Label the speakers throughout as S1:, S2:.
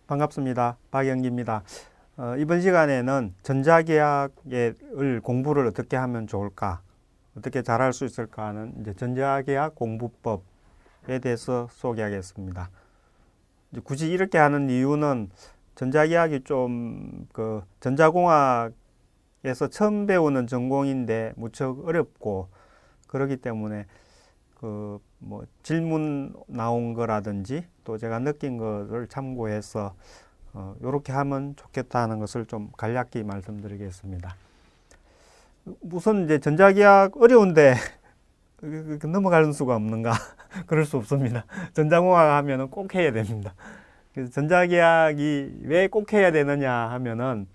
S1: 반갑습니다. 박영기입니다. 이번 시간에는 전자계약을 공부를 어떻게 하면 좋을까, 어떻게 잘할 수 있을까 하는 이제 전자계약 공부법에 대해서 소개하겠습니다. 이제 굳이 이렇게 하는 이유는 전자계약이 좀 전자공학에서 처음 배우는 전공인데 무척 어렵고 그렇기 때문에 질문 나온 거라든지 또 제가 느낀 것을 참고해서 이렇게 하면 좋겠다는 것을 좀 간략히 말씀드리겠습니다. 우선 이제 전자계약 어려운데 넘어가는 수가 없는가? 그럴 수 없습니다. 전자공학 하면은 꼭 해야 됩니다. 그래서 전자계약이 왜 꼭 해야 되느냐 하면은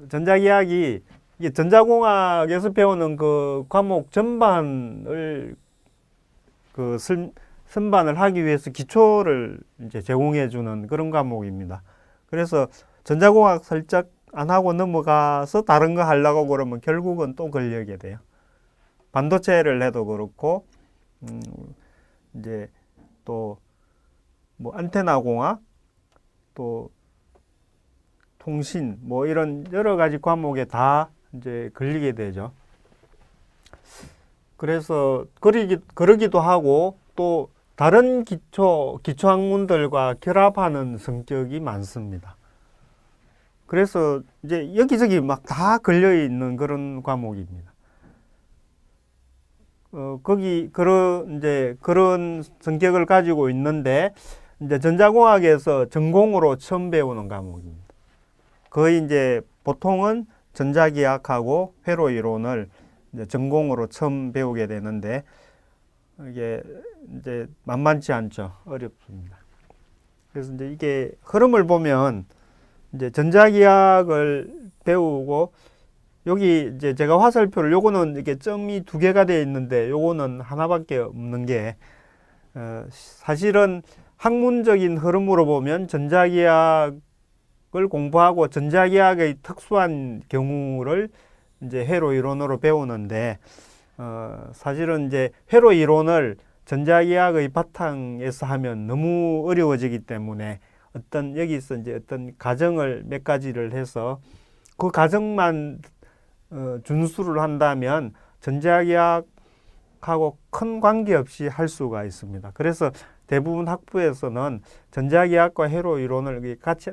S1: 전자계약이 이게 전자공학에서 배우는 그 과목 전반을 선반을 하기 위해서 기초를 이제 제공해 주는 그런 과목입니다. 그래서 전자공학 살짝 안 하고 넘어가서 다른 거 하려고 그러면 결국은 또 걸리게 돼요. 반도체를 해도 그렇고, 이제 또 뭐 안테나 공학, 또 통신, 뭐 이런 여러 가지 과목에 다 이제 걸리게 되죠. 그래서 그러기도 하고 또 다른 기초 학문들과 결합하는 성격이 많습니다. 그래서 이제 여기저기 막 다 걸려 있는 그런 과목입니다. 그런 성격을 가지고 있는데 이제 전자공학에서 전공으로 처음 배우는 과목입니다. 거의 이제 보통은 전자기학하고 회로 이론을 이제 전공으로 처음 배우게 되는데 이게 이제 만만치 않죠. 어렵습니다. 그래서 이제 이게 흐름을 보면 이제 전자기학을 배우고 여기 이제 제가 화살표를 요거는 이게 점이 두 개가 되어 있는데 요거는 하나밖에 없는 게 사실은 학문적인 흐름으로 보면 전자기학을 공부하고 전자기학의 특수한 경우를 이제 회로 이론으로 배우는데 사실은 이제 회로 이론을 전자기학의 바탕에서 하면 너무 어려워지기 때문에 여기서 이제 어떤 가정을 몇 가지를 해서 그 가정만 준수를 한다면 전자기학하고 큰 관계없이 할 수가 있습니다. 그래서 대부분 학부에서는 전자기학과 회로 이론을 같이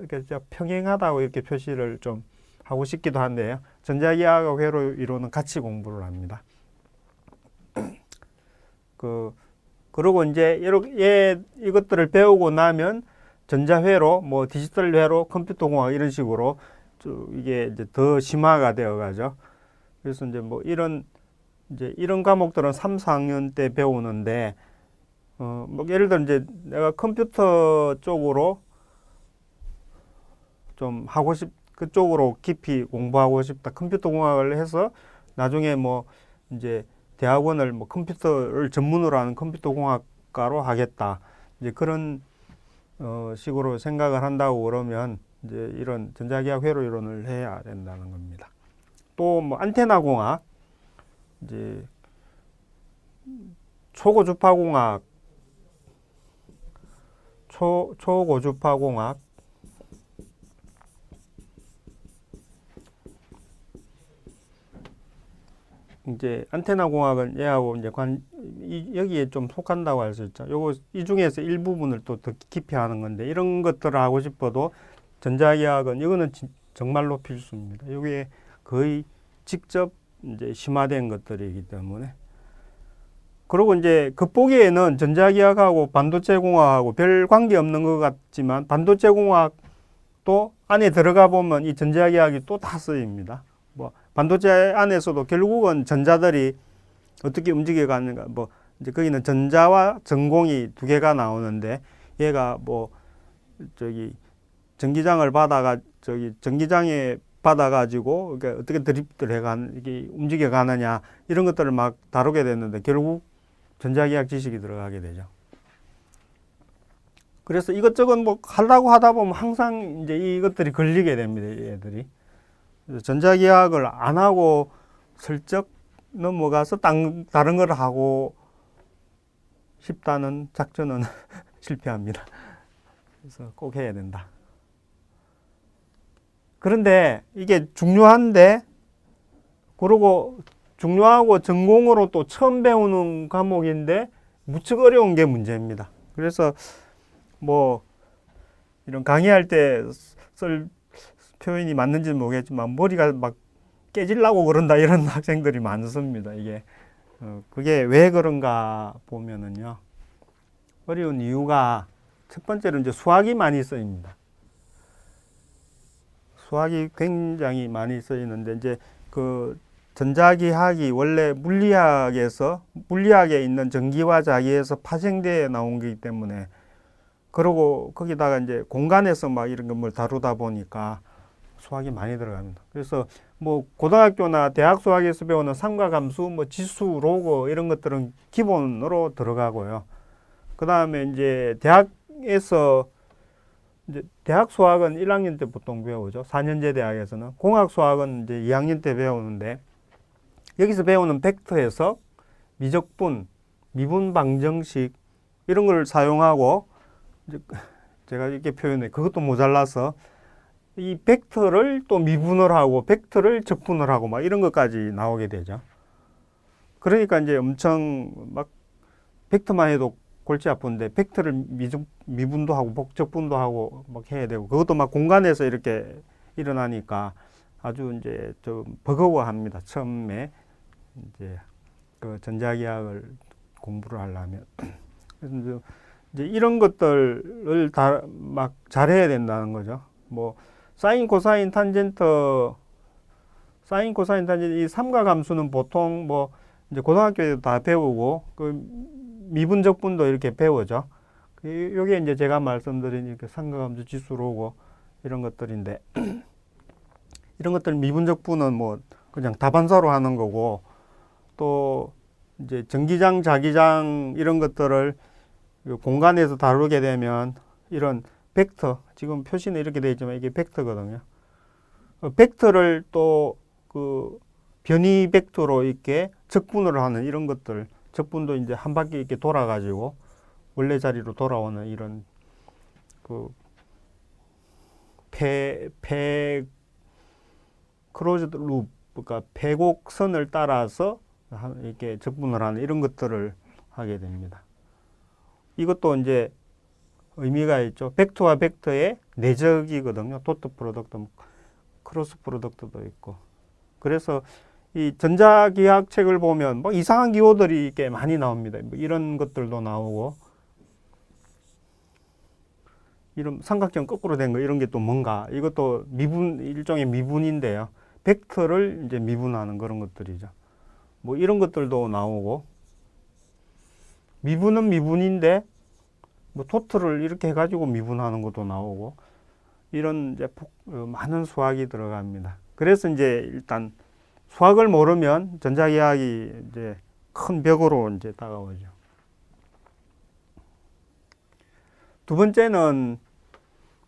S1: 평행하다고 이렇게 표시를 좀 하고 싶기도 한데요. 전자기학과 회로 이론은 같이 공부를 합니다. 그리고 이제 이것들을 배우고 나면 전자회로, 뭐 디지털 회로, 컴퓨터공학 이런 식으로 이게 이제 더 심화가 되어 가죠. 그래서 이제 뭐 이런 과목들은 3, 4학년 때 배우는데 뭐 예를 들어 이제 내가 컴퓨터 쪽으로 좀 그쪽으로 깊이 공부하고 싶다. 컴퓨터 공학을 해서 나중에 뭐 이제 대학원을 뭐 컴퓨터를 전문으로 하는 컴퓨터 공학과로 하겠다. 이제 그런 식으로 생각을 한다고 그러면 이제 이런 전자기학 회로 이론을 해야 된다는 겁니다. 또 뭐 안테나 공학, 이제 초고주파 공학, 초고주파 공학, 이제 안테나 공학은 얘하고 이제 여기에 좀 속한다고 할 수 있죠. 이 중에서 일부분을 또 더 깊이 하는 건데 이런 것들을 하고 싶어도 전자기학은 이거는 정말로 필수입니다. 이게 거의 직접 이제 심화된 것들이기 때문에. 그리고 이제 겉보기에는 전자기학하고 반도체 공학하고 별 관계 없는 것 같지만 반도체 공학도 안에 들어가 보면 이 전자기학이 또 다 쓰입니다. 뭐 반도체 안에서도 결국은 전자들이 어떻게 움직여 가는가, 뭐 이제 거기는 전자와 전공이 두 개가 나오는데 얘가 뭐 전기장을 전기장에 받아가지고 어떻게 드립들 이게 움직여 가느냐 이런 것들을 막 다루게 됐는데 결국 전자기학 지식이 들어가게 되죠. 그래서 이것저것 뭐 하려고 하다 보면 항상 이제 이것들이 걸리게 됩니다. 얘들이. 전자기학을 안 하고 슬쩍 넘어가서 다른 걸 하고 싶다는 작전은 실패합니다. 그래서 꼭 해야 된다. 그런데 이게 중요한데, 그리고 중요하고 전공으로 또 처음 배우는 과목인데 무척 어려운 게 문제입니다. 그래서 뭐 이런 강의할 때 쓸 표현이 맞는지는 모르겠지만 머리가 막 깨질라고 그런다 이런 학생들이 많습니다. 이게 그게 왜 그런가 보면은요, 어려운 이유가 첫 번째로 이제 수학이 많이 쓰입니다. 수학이 굉장히 많이 쓰이는데 이제 그 전자기학이 원래 물리학에 있는 전기와 자기에서 파생되어 나온 거기 때문에, 그러고 거기다가 이제 공간에서 막 이런 걸 다루다 보니까 수학이 많이 들어갑니다. 그래서 뭐 고등학교나 대학 수학에서 배우는 삼각함수, 뭐 지수, 로그 이런 것들은 기본으로 들어가고요. 그 다음에 이제 대학에서 이제 대학 수학은 1학년 때 보통 배우죠. 4년제 대학에서는. 공학 수학은 이제 2학년 때 배우는데, 여기서 배우는 벡터 해석, 미적분, 미분 방정식 이런 걸 사용하고, 이제 제가 이렇게 표현해, 그것도 모자라서 이 벡터를 또 미분을 하고 벡터를 적분을 하고 막 이런 것까지 나오게 되죠. 그러니까 이제 엄청 막 벡터만 해도 골치 아픈데 벡터를 미분도 하고 적분도 하고 막 해야 되고, 그것도 막 공간에서 이렇게 일어나니까 아주 이제 좀 버거워합니다. 처음에 이제 그 전자기학을 공부를 하려면. 그래서 이제 이런 것들을 다 막 잘해야 된다는 거죠. 뭐 사인, 코사인, 탄젠트, 이 삼각함수는 보통 뭐 이제 고등학교에도 다 배우고, 그 미분적분도 이렇게 배우죠. 요게 이제 제가 말씀드린 이렇게 삼각함수, 지수로고 이런 것들인데, 이런 것들 미분적분은 뭐 그냥 다반사로 하는 거고, 또 이제 전기장, 자기장 이런 것들을 공간에서 다루게 되면 이런 벡터, 지금 표시는 이렇게 되어 있지만 이게 벡터거든요. 벡터를 또 그 변이 벡터로 이렇게 적분을 하는 이런 것들, 적분도 이제 한 바퀴 이렇게 돌아가지고 원래 자리로 돌아오는 이런 그 크로즈드 룹, 그러니까 패곡선을 따라서 이렇게 적분을 하는 이런 것들을 하게 됩니다. 이것도 이제 의미가 있죠. 벡터와 벡터의 내적이거든요. 도트 프로덕트, 크로스 프로덕트도 있고. 그래서 이 전자기학 책을 보면 뭐 이상한 기호들이 꽤 많이 나옵니다. 뭐 이런 것들도 나오고, 이런 삼각형 거꾸로 된 거 이런 게 또 뭔가, 이것도 일종의 미분인데요. 벡터를 이제 미분하는 그런 것들이죠. 뭐 이런 것들도 나오고, 미분은 미분인데 뭐 도트를 이렇게 해가지고 미분하는 것도 나오고, 이런 이제 많은 수학이 들어갑니다. 그래서 이제 일단 수학을 모르면 전자기학이 이제 큰 벽으로 이제 다가오죠. 두 번째는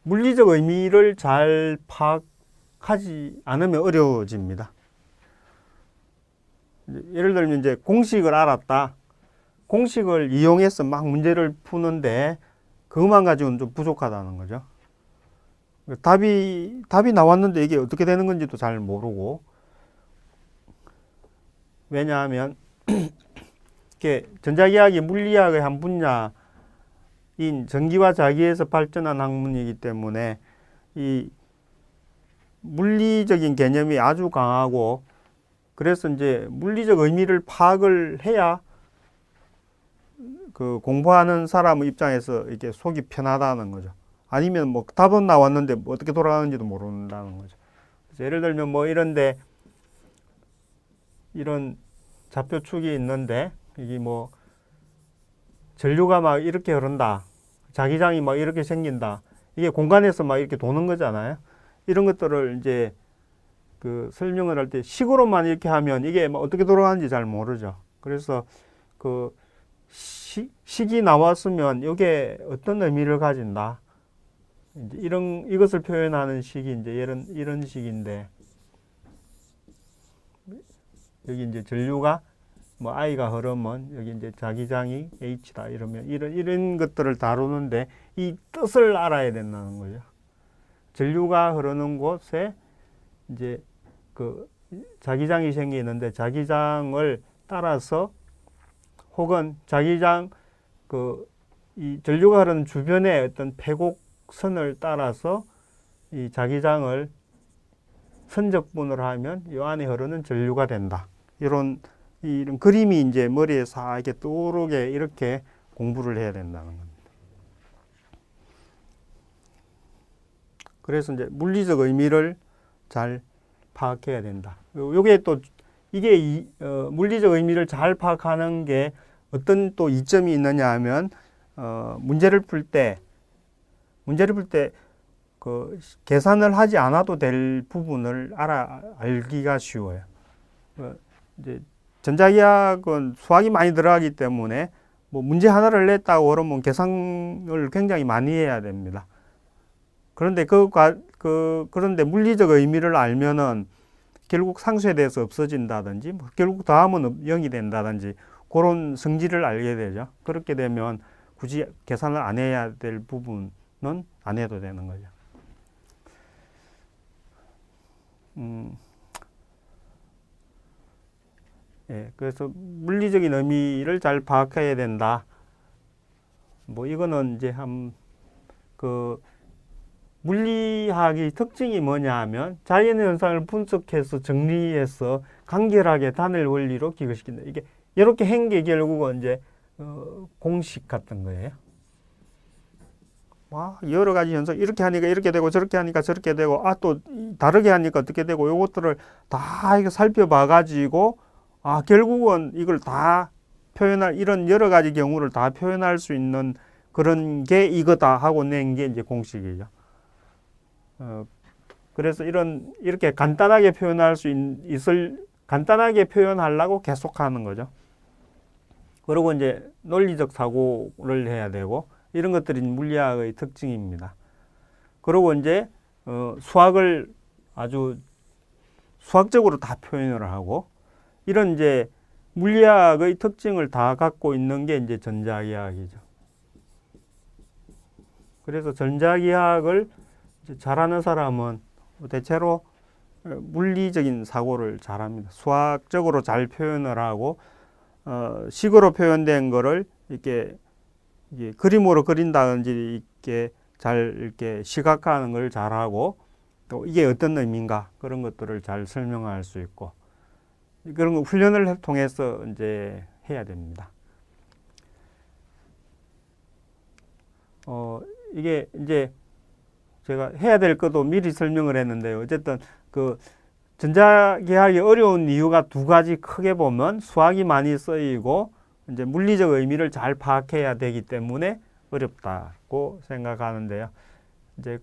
S1: 물리적 의미를 잘 파악하지 않으면 어려워집니다. 예를 들면 이제 공식을 알았다. 공식을 이용해서 막 문제를 푸는데 그것만 가지고는 좀 부족하다는 거죠. 답이 나왔는데 이게 어떻게 되는 건지도 잘 모르고, 왜냐하면 이게 전자기학이 물리학의 한 분야인 전기와 자기에서 발전한 학문이기 때문에 이 물리적인 개념이 아주 강하고, 그래서 이제 물리적 의미를 파악을 해야 그 공부하는 사람의 입장에서 이게 속이 편하다는 거죠. 아니면 뭐 답은 나왔는데 뭐 어떻게 돌아가는지도 모른다는 거죠. 예를 들면 뭐 이런데 이런 좌표축이 있는데, 이게 뭐 전류가 막 이렇게 흐른다, 자기장이 막 이렇게 생긴다, 이게 공간에서 막 이렇게 도는 거잖아요. 이런 것들을 이제 그 설명을 할 때 식으로만 이렇게 하면 이게 뭐 어떻게 돌아가는지 잘 모르죠. 그래서 그 식이 나왔으면 이게 어떤 의미를 가진다, 이제 이것을 표현하는 식이 이제 이런 식인데, 여기 이제 전류가 뭐 I가 흐르면 여기 이제 자기장이 H다 이러면 이런 것들을 다루는데 이 뜻을 알아야 된다는 거죠. 전류가 흐르는 곳에 이제 그 자기장이 생기는데 자기장을 따라서 혹은 자기장 이 전류가 흐르는 주변에 어떤 패곡선을 따라서 이 자기장을 선적분을 하면 이 안에 흐르는 전류가 된다. 이런 그림이 이제 머리에 싹 이렇게 떠오르게 이렇게 공부를 해야 된다는 겁니다. 그래서 이제 물리적 의미를 잘 파악해야 된다. 요게 또 이게 물리적 의미를 잘 파악하는 게 어떤 또 이점이 있느냐 하면 문제를 풀 때 그 계산을 하지 않아도 될 부분을 알기가 쉬워요. 이제 전자기학은 수학이 많이 들어가기 때문에 뭐 문제 하나를 냈다고 그러면 계산을 굉장히 많이 해야 됩니다. 그런데 그런데 물리적 의미를 알면은 결국 상쇄돼서 없어진다든지 뭐 결국 더하면 0이 된다든지 그런 성질을 알게 되죠. 그렇게 되면 굳이 계산을 안 해야 될 부분은 안 해도 되는 거죠. 예, 그래서 물리적인 의미를 잘 파악해야 된다. 뭐 이거는 이제 물리학의 특징이 뭐냐 하면 자연의 현상을 분석해서 정리해서 간결하게 단일 원리로 기억시킨다. 이게 이렇게 한 게 결국은 이제 공식 같은 거예요. 여러 가지 현상 이렇게 하니까 이렇게 되고 저렇게 하니까 저렇게 되고 또 다르게 하니까 어떻게 되고 요것들을 다 이거 살펴봐 가지고 결국은 이걸 다 표현할 이런 여러 가지 경우를 다 표현할 수 있는 그런 게 이거다 하고 낸 게 이제 공식이죠. 그래서 이렇게 간단하게 표현할 수 간단하게 표현하려고 계속하는 거죠. 그리고 이제 논리적 사고를 해야 되고 이런 것들이 물리학의 특징입니다. 그리고 이제 수학을 아주 수학적으로 다 표현을 하고 이런 이제 물리학의 특징을 다 갖고 있는 게 이제 전자기학이죠. 그래서 전자기학을 잘하는 사람은 대체로 물리적인 사고를 잘합니다. 수학적으로 잘 표현을 하고 식으로 표현된 거를 이렇게 그림으로 그린다든지 이렇게 시각화하는 걸 잘하고 또 이게 어떤 의미인가 그런 것들을 잘 설명할 수 있고 그런 거 훈련을 통해서 이제 해야 됩니다. 이게 이제 제가 해야 될 것도 미리 설명을 했는데요. 어쨌든 전자기학이 어려운 이유가 두 가지 크게 보면 수학이 많이 쓰이고 이제 물리적 의미를 잘 파악해야 되기 때문에 어렵다고 생각하는데요. 이제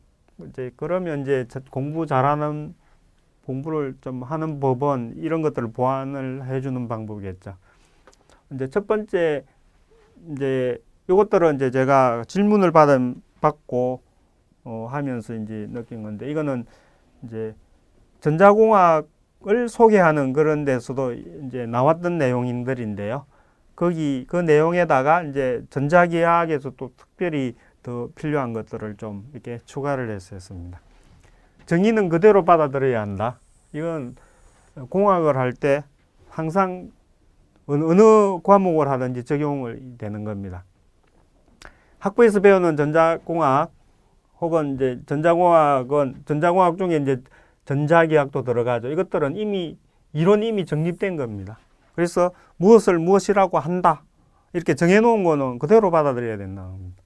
S1: 그러면 이제 공부 잘하는 공부를 좀 하는 법은 이런 것들을 보완을 해주는 방법이겠죠. 이제 첫 번째 이제 이것들은 이제 제가 질문을 받고 하면서 이제 느낀 건데 이거는 이제 전자공학을 소개하는 그런 데서도 이제 나왔던 내용들인데요. 그 내용에다가 이제 전자기학에서 또 특별히 더 필요한 것들을 좀 이렇게 추가를 했었습니다. 정의는 그대로 받아들여야 한다. 이건 공학을 할 때 항상 어느 과목을 하든지 적용을 되는 겁니다. 학부에서 배우는 전자공학 혹은 이제 전자공학 중에 이제 전자기학도 들어가죠. 이것들은 이론이 이미 정립된 겁니다. 그래서 무엇이라고 한다. 이렇게 정해놓은 거는 그대로 받아들여야 된다는 겁니다.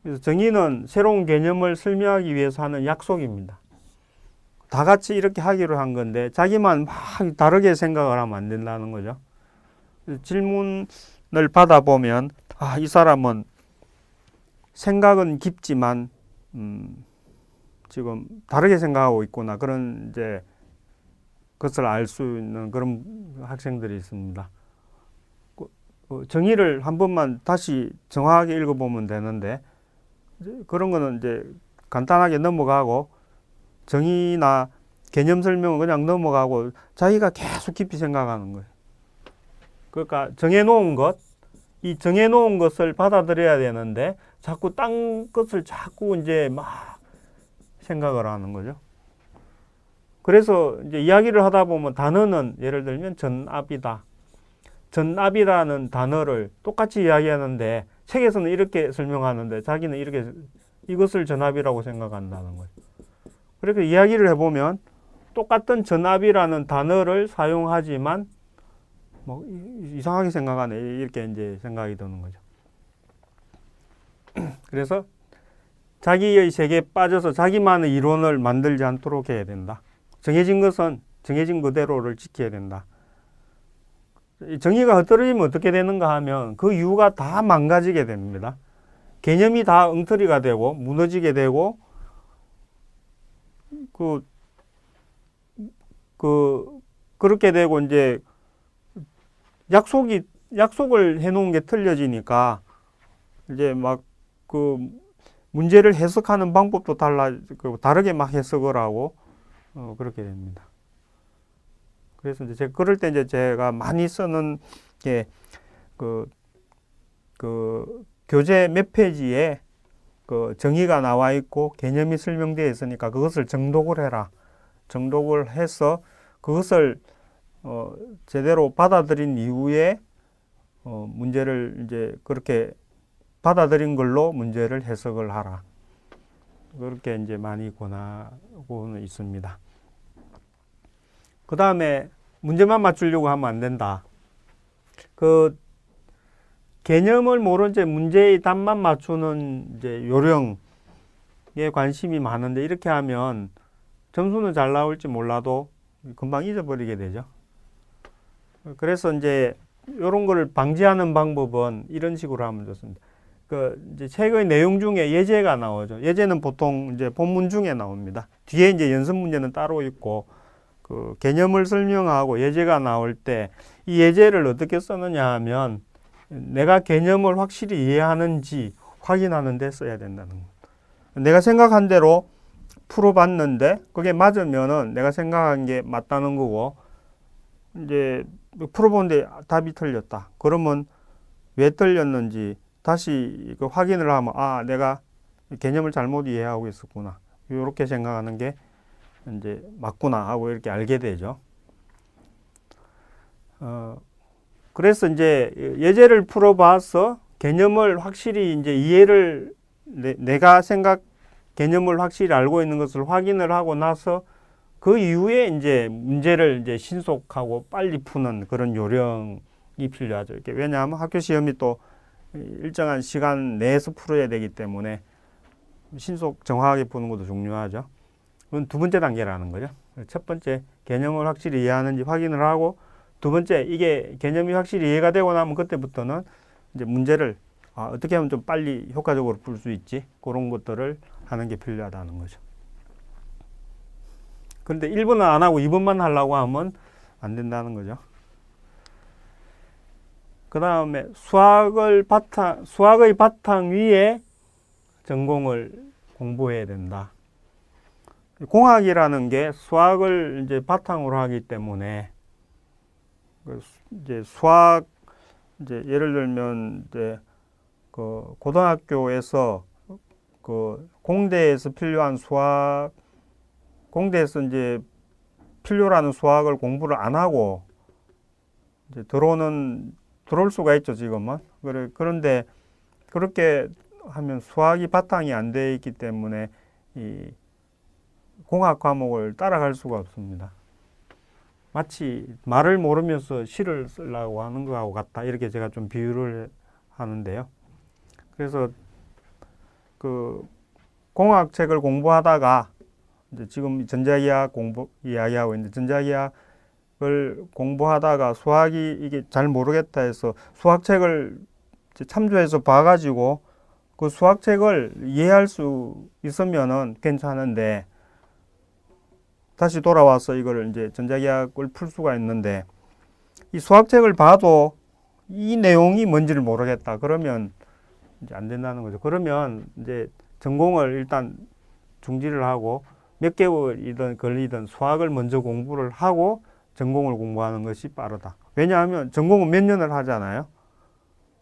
S1: 그래서 정의는 새로운 개념을 설명하기 위해서 하는 약속입니다. 다 같이 이렇게 하기로 한 건데 자기만 막 다르게 생각을 하면 안 된다는 거죠. 질문을 받아보면 이 사람은 생각은 깊지만 지금 다르게 생각하고 있구나. 그런 이제 것을 알 수 있는 그런 학생들이 있습니다. 정의를 한 번만 다시 정확하게 읽어보면 되는데 그런 거는 이제 간단하게 넘어가고 정의나 개념 설명은 그냥 넘어가고 자기가 계속 깊이 생각하는 거예요. 그러니까 정해놓은 것, 이 정해놓은 것을 받아들여야 되는데 자꾸 딴 것을 자꾸 이제 막 생각을 하는 거죠. 그래서 이제 이야기를 하다 보면 단어는 예를 들면 전압이다. 전압이라는 단어를 똑같이 이야기하는데 책에서는 이렇게 설명하는데 자기는 이렇게 이것을 전압이라고 생각한다는 거예요. 그렇게 이야기를 해보면 똑같은 전압이라는 단어를 사용하지만 뭐 이상하게 생각하네 이렇게 이제 생각이 드는 거죠. 그래서 자기의 세계에 빠져서 자기만의 이론을 만들지 않도록 해야 된다. 정해진 것은 정해진 그대로를 지켜야 된다. 정의가 흐트러지면 어떻게 되는가 하면 그 이유가 다 망가지게 됩니다. 개념이 다 엉터리가 되고 무너지게 되고 그렇게 되고 이제 약속을 해놓은 게 틀려지니까 이제 막 문제를 해석하는 방법도 다르게 막 해석을 하고 그렇게 됩니다. 그래서 이제 그럴 때 이제 제가 많이 쓰는 게 교재 몇 페이지에 정의가 나와 있고 개념이 설명되어 있으니까 그것을 정독을 해라. 정독을 해서 그것을 제대로 받아들인 이후에 문제를 이제 그렇게 받아들인 걸로 문제를 해석을 하라. 그렇게 이제 많이 권하고는 있습니다. 그 다음에 문제만 맞추려고 하면 안 된다. 개념을 모른 채 문제의 답만 맞추는 이제 요령에 관심이 많은데 이렇게 하면 점수는 잘 나올지 몰라도 금방 잊어버리게 되죠. 그래서 이제 이런 거를 방지하는 방법은 이런 식으로 하면 좋습니다. 이제 책의 내용 중에 예제가 나오죠. 예제는 보통 이제 본문 중에 나옵니다. 뒤에 이제 연습 문제는 따로 있고 개념을 설명하고 예제가 나올 때 이 예제를 어떻게 쓰느냐 하면 내가 개념을 확실히 이해하는지 확인하는 데 써야 된다는 거예요. 내가 생각한 대로 풀어봤는데 그게 맞으면은 내가 생각한 게 맞다는 거고 이제 풀어보는데 답이 틀렸다. 그러면 왜 틀렸는지 다시 확인을 하면 내가 개념을 잘못 이해하고 있었구나. 이렇게 생각하는 게 이제 맞구나 하고 이렇게 알게 되죠. 그래서 이제 예제를 풀어봐서 개념을 확실히 이제 이해를 내가 개념을 확실히 알고 있는 것을 확인을 하고 나서 그 이후에 이제 문제를 이제 신속하고 빨리 푸는 그런 요령이 필요하죠. 왜냐하면 학교 시험이 또 일정한 시간 내에서 풀어야 되기 때문에 신속 정확하게 푸는 것도 중요하죠. 그건 두 번째 단계라는 거죠. 첫 번째 개념을 확실히 이해하는지 확인을 하고 두 번째 이게 개념이 확실히 이해가 되고 나면 그때부터는 이제 문제를 어떻게 하면 좀 빨리 효과적으로 풀 수 있지 그런 것들을 하는 게 필요하다는 거죠. 그런데 1번은 안 하고 2번만 하려고 하면 안 된다는 거죠. 그 다음에 수학의 바탕 위에 전공을 공부해야 된다. 공학이라는 게 수학을 이제 바탕으로 하기 때문에 이제 수학 예를 들면 이제 고등학교에서 공대에서 필요한 공대에서 이제 필요라는 수학을 공부를 안 하고 이제 들어올 수가 있죠, 지금은. 그런데 그렇게 하면 수학이 바탕이 안 돼 있기 때문에 이 공학 과목을 따라갈 수가 없습니다. 마치 말을 모르면서 시를 쓰려고 하는 거하고 같다. 이렇게 제가 좀 비유를 하는데요. 그래서 공학책을 공부하다가 이제 지금 전자기학 이야기하고 있는데 전자기학을 공부하다가 수학이 이게 잘 모르겠다 해서 수학책을 참조해서 봐가지고 그 수학책을 이해할 수 있으면은 괜찮은데 다시 돌아와서 이걸 이제 전자기학을 풀 수가 있는데 이 수학책을 봐도 이 내용이 뭔지를 모르겠다. 그러면 이제 안 된다는 거죠. 그러면 이제 전공을 일단 중지를 하고 몇 개월이든 걸리든 수학을 먼저 공부를 하고 전공을 공부하는 것이 빠르다. 왜냐하면 전공은 몇 년을 하잖아요.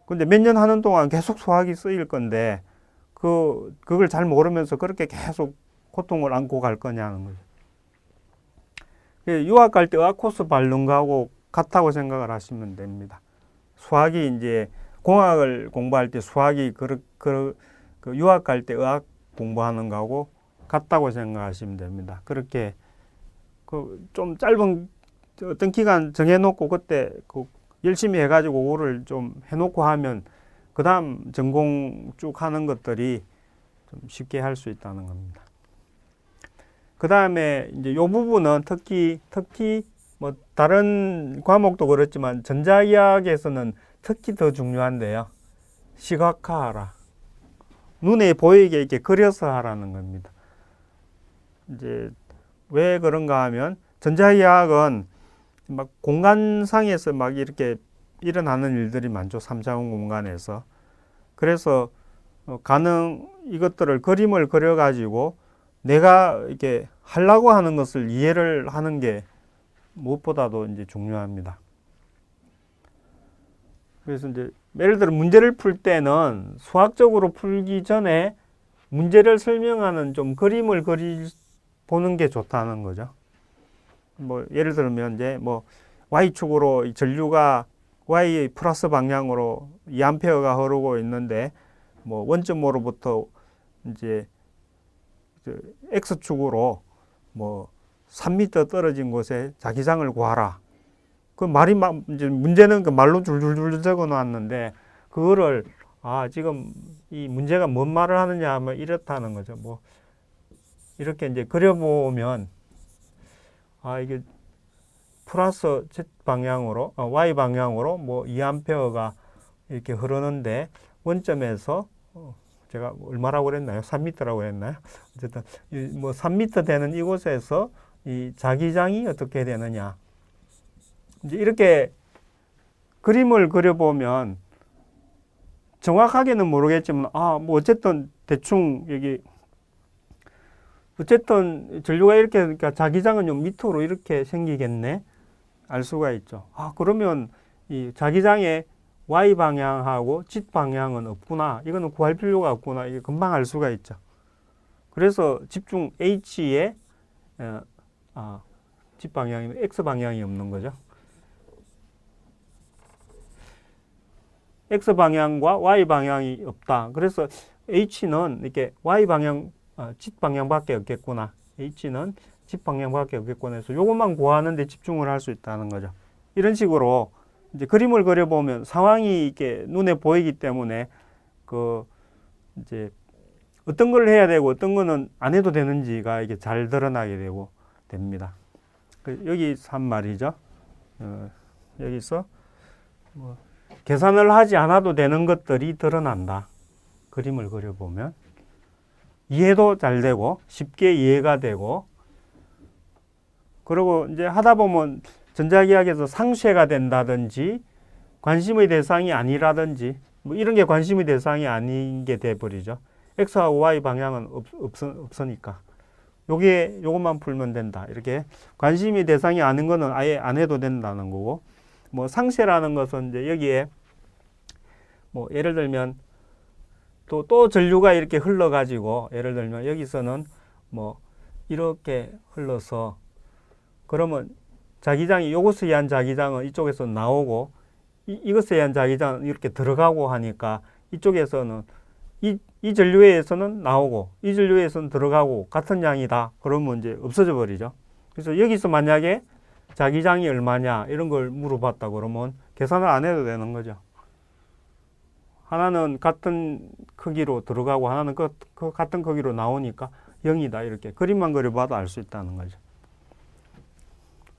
S1: 근데 몇 년 하는 동안 계속 수학이 쓰일 건데 그걸 잘 모르면서 그렇게 계속 고통을 안고 갈 거냐는 거죠. 유학 갈 때 의학 코스 바른 거하고 같다고 생각을 하시면 됩니다. 수학이 이제 공학을 공부할 때 수학이 그 유학 갈 때 의학 공부하는 거하고 같다고 생각하시면 됩니다. 그렇게 좀 짧은 어떤 기간 정해놓고 그때 열심히 해가지고 그거를 좀 해놓고 하면 그 다음 전공 쭉 하는 것들이 좀 쉽게 할 수 있다는 겁니다. 그 다음에 이제 요 부분은 특히 뭐 다른 과목도 그렇지만 전자의학에서는 특히 더 중요한데요. 시각화하라. 눈에 보이게 이렇게 그려서 하라는 겁니다. 이제 왜 그런가 하면 전자의학은 막 공간상에서 막 이렇게 일어나는 일들이 많죠. 3차원 공간에서. 그래서 이것들을 그림을 그려가지고 내가 이렇게 하려고 하는 것을 이해를 하는 게 무엇보다도 이제 중요합니다. 그래서 이제 예를 들어 문제를 풀 때는 수학적으로 풀기 전에 문제를 설명하는 좀 그림을 보는 게 좋다는 거죠. 뭐 예를 들면 이제 뭐 Y축으로 전류가 Y 플러스 방향으로 2A가 흐르고 있는데 뭐 원점으로부터 이제 X축으로 뭐 3m 떨어진 곳에 자기장을 구하라. 그 말이 이제 문제는 그 말로 줄줄줄 적어 놨는데 그거를 지금 이 문제가 뭔 말을 하느냐 하면 이렇다는 거죠. 뭐 이렇게 이제 그려보면 이게 플러스 Z 방향으로 Y 방향으로 뭐 2A가 이렇게 흐르는데 원점에서 제가 얼마라고 그랬나요? 3m라고 했나요? 어쨌든 뭐 3m 되는 이곳에서 이 자기장이 어떻게 되느냐. 이제 이렇게 그림을 그려보면 정확하게는 모르겠지만 뭐 어쨌든 대충 여기 어쨌든 전류가 이렇게 그러니까 자기장은 좀 밑으로 이렇게 생기겠네 알 수가 있죠. 그러면 이 자기장의 Y 방향하고 Z 방향은 없구나. 이거는 구할 필요가 없구나. 이게 금방 알 수가 있죠. 그래서 집중 H에 Z 방향이면 X 방향이 없는 거죠. X 방향과 Y 방향이 없다. 그래서 H는 이렇게 Y 방향, Z 방향밖에 없겠구나. H는 Z 방향밖에 없겠구나 해서 이것만 구하는데 집중을 할 수 있다는 거죠. 이런 식으로 이제 그림을 그려보면 상황이 이렇게 눈에 보이기 때문에 이제 어떤 걸 해야 되고 어떤 거는 안 해도 되는지가 이게 잘 드러나게 되고 됩니다. 여기서 한 말이죠. 여기서 뭐 계산을 하지 않아도 되는 것들이 드러난다. 그림을 그려보면 이해도 잘 되고 쉽게 이해가 되고 그리고 이제 하다 보면 전자기학에서 상쇄가 된다든지 관심의 대상이 아니라든지 뭐 이런 게 관심의 대상이 아닌 게 돼버리죠. X하고 Y 방향은 없으니까 요것만 풀면 된다. 이렇게 관심의 대상이 아닌 거는 아예 안 해도 된다는 거고 뭐 상쇄라는 것은 이제 여기에 뭐 예를 들면 또 전류가 이렇게 흘러가지고 예를 들면 여기서는 뭐 이렇게 흘러서 그러면 자기장이 요것에 의한 자기장은 이쪽에서 나오고 이것에 의한 자기장은 이렇게 들어가고 하니까 이쪽에서는 이 전류에서는 나오고 이 전류에서는 들어가고 같은 양이다. 그러면 이제 없어져 버리죠. 그래서 여기서 만약에 자기장이 얼마냐 이런 걸 물어봤다 그러면 계산을 안 해도 되는 거죠. 하나는 같은 크기로 들어가고 하나는 그 같은 크기로 나오니까 0이다. 이렇게 그림만 그려봐도 알 수 있다는 거죠.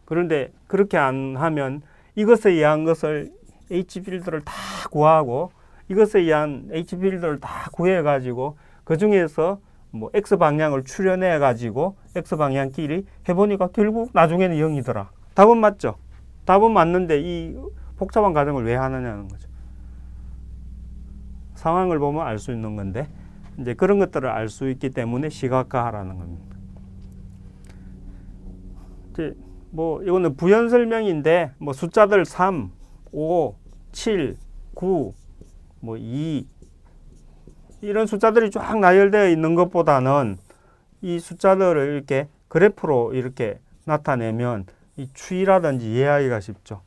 S1: 그런데 그렇게 안 하면 이것에 의한 것을 H필드를 다 구하고 이것에 의한 H필드를 다 구해가지고 그 중에서 뭐 X방향을 추려내가지고 X방향끼리 해보니까 결국 나중에는 0이더라. 답은 맞죠? 답은 맞는데 이 복잡한 과정을 왜 하느냐는 거죠. 상황을 보면 알 수 있는 건데 이제 그런 것들을 알 수 있기 때문에 시각화하라는 겁니다. 이제 뭐 이거는 부연 설명인데 뭐 숫자들 3, 5, 7, 9, 뭐 2 이런 숫자들이 쫙 나열되어 있는 것보다는 이 숫자들을 이렇게 그래프로 이렇게 나타내면 이 추이라든지 이해하기가 쉽죠.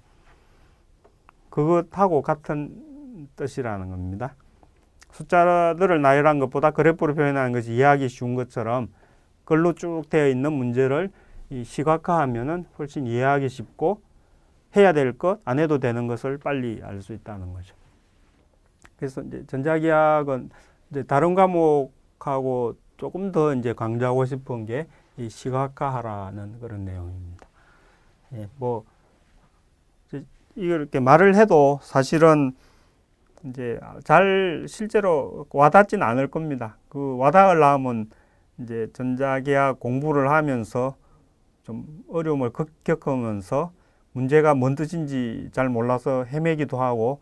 S1: 그것하고 같은 뜻이라는 겁니다. 숫자들을 나열한 것보다 그래프로 표현하는 것이 이해하기 쉬운 것처럼 글로 쭉 되어 있는 문제를 이 시각화하면은 훨씬 이해하기 쉽고 해야 될 것, 안 해도 되는 것을 빨리 알 수 있다는 거죠. 그래서 이제 전자기하학은 이제 다른 과목하고 조금 더 이제 강조하고 싶은 게 이 시각화하라는 그런 내용입니다. 예, 뭐 이렇게 말을 해도 사실은 이제 잘 실제로 와닿진 않을 겁니다. 그 와닿으려면 이제 전자기학 공부를 하면서 좀 어려움을 겪으면서 문제가 뭔 뜻인지 잘 몰라서 헤매기도 하고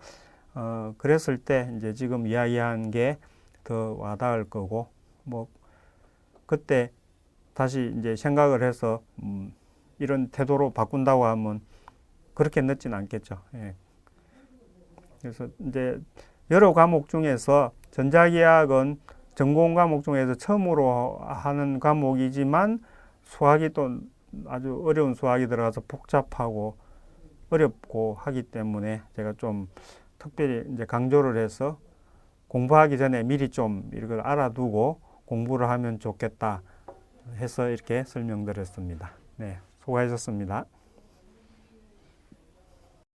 S1: 그랬을 때 이제 지금 이야기한 게 더 와닿을 거고 뭐 그때 다시 이제 생각을 해서 이런 태도로 바꾼다고 하면 그렇게 늦진 않겠죠. 예. 그래서 이제 여러 과목 중에서 전자기하학은 전공 과목 중에서 처음으로 하는 과목이지만 수학이 또 아주 어려운 수학이 들어가서 복잡하고 어렵고 하기 때문에 제가 좀 특별히 이제 강조를 해서 공부하기 전에 미리 좀 이걸 알아두고 공부를 하면 좋겠다 해서 이렇게 설명드렸습니다. 네, 수고하셨습니다.